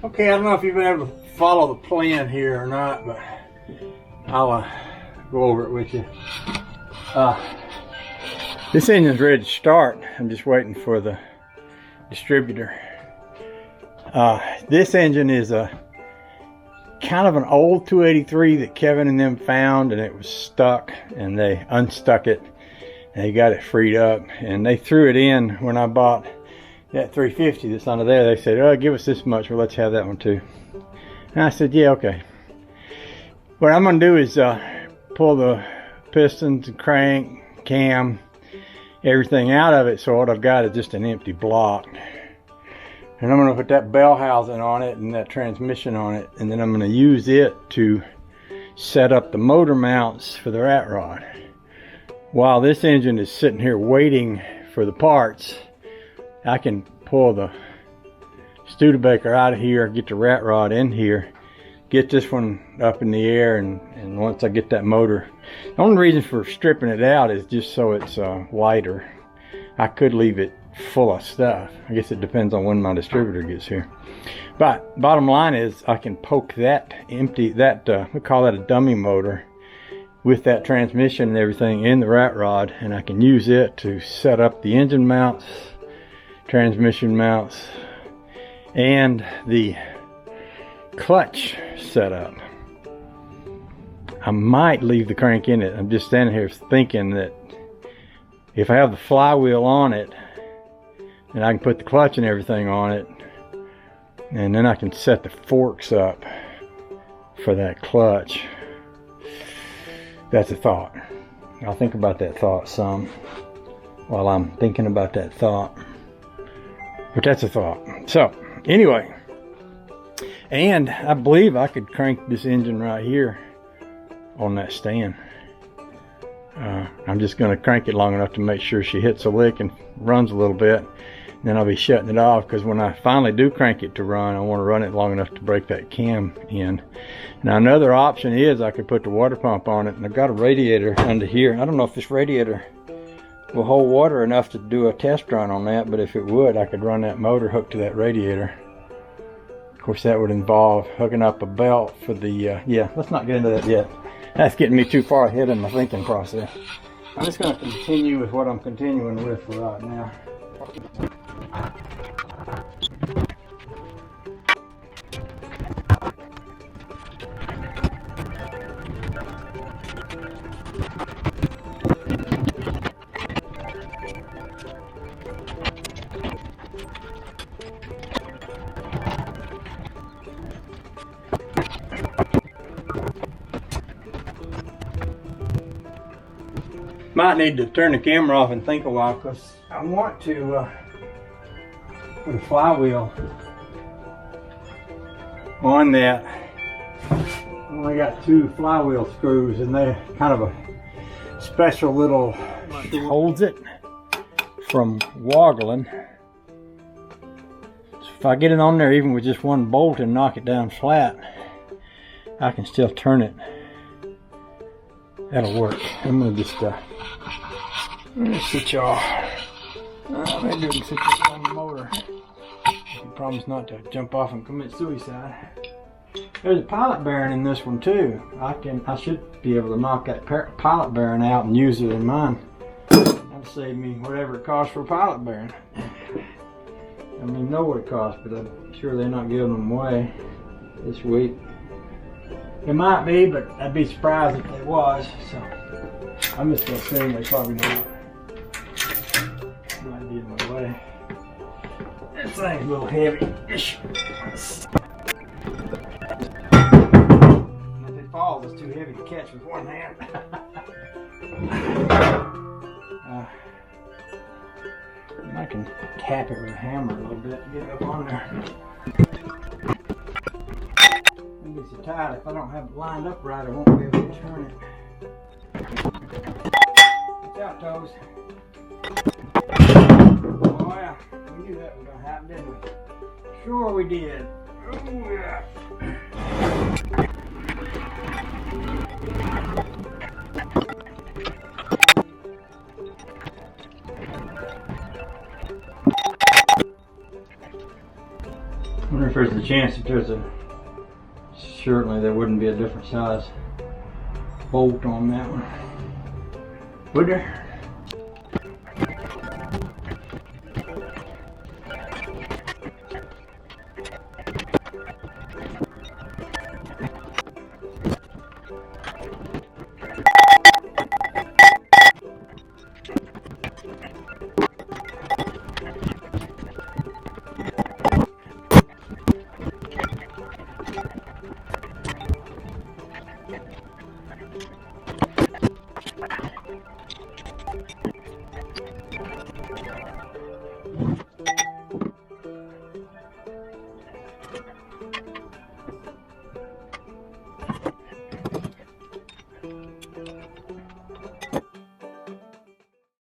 Okay, I don't know if you've been able to follow the plan here or not, but I'll go over it with you. This engine's ready to start. I'm just waiting for the distributor. This engine is a kind of an old 283 that Kevin and them found, and it was stuck, and they unstuck it and they got it freed up, and they threw it in when I bought that 350 that's under there. They said, oh, give us this much, well, let's have that one too. And I said, yeah, okay. What I'm going to do is pull the pistons, crank, cam, everything out of it, so what I've got is just an empty block. And I'm going to put that bell housing on it and that transmission on it, and then I'm going to use it to set up the motor mounts for the rat rod. While this engine is sitting here waiting for the parts, I can pull the Studebaker out of here, get the rat rod in here, get this one up in the air, and once I get that motor, the only reason for stripping it out is just so it's lighter. I could leave it full of stuff. I guess it depends on when my distributor gets here. But bottom line is I can poke that empty, we call that a dummy motor, with that transmission and everything in the rat rod, and I can use it to set up the engine mounts, transmission mounts, and the clutch setup. I might leave the crank in it. I'm just standing here thinking that if I have the flywheel on it, then I can put the clutch and everything on it, and then I can set the forks up for that clutch. That's a thought. I'll think about that thought some while I'm thinking about that thought. But that's a thought. So, anyway, and I believe I could crank this engine right here on that stand. I'm just going to crank it long enough to make sure she hits a lick and runs a little bit. Then I'll be shutting it off, because when I finally do crank it to run, I want to run it long enough to break that cam in. Now another option is I could put the water pump on it, and I've got a radiator under here. I don't know if this radiator will hold water enough to do a test run on that, but if it would, I could run that motor hooked to that radiator. Of course, that would involve hooking up a belt for the, yeah, let's not get into that yet. That's getting me too far ahead in my thinking process. I'm just going to continue with what I'm continuing with for right now. Might need to turn the camera off and think a while, because I want to put a flywheel on that. I only got 2 flywheel screws, and they're kind of a special little holds it from woggling. So if I get it on there even with just one bolt and knock it down flat, I can still turn it. That'll work. I'm gonna just switch off. Maybe we can switch it on the motor. I promise not to jump off and commit suicide. There's a pilot bearing in this one too. I should be able to knock that pilot bearing out and use it in mine. That'll save me whatever it costs for a pilot bearing. I mean, know what it costs, but I'm sure they're not giving them away this week. It might be, but I'd be surprised if it was. So I'm just gonna assume they probably not. Might be in my way. This thing's a little heavy. And if it falls, it's too heavy to catch with one hand. I can tap it with a hammer a little bit to get it up on there. It's so tight, if I don't have it lined up right, I won't be able to turn it. Watch out, toes. Oh yeah, we knew that was going to happen, didn't we? Sure we did. Oh yeah. wonder if there's a chance if there's a, certainly there wouldn't be a different size bolt on that one. Would there?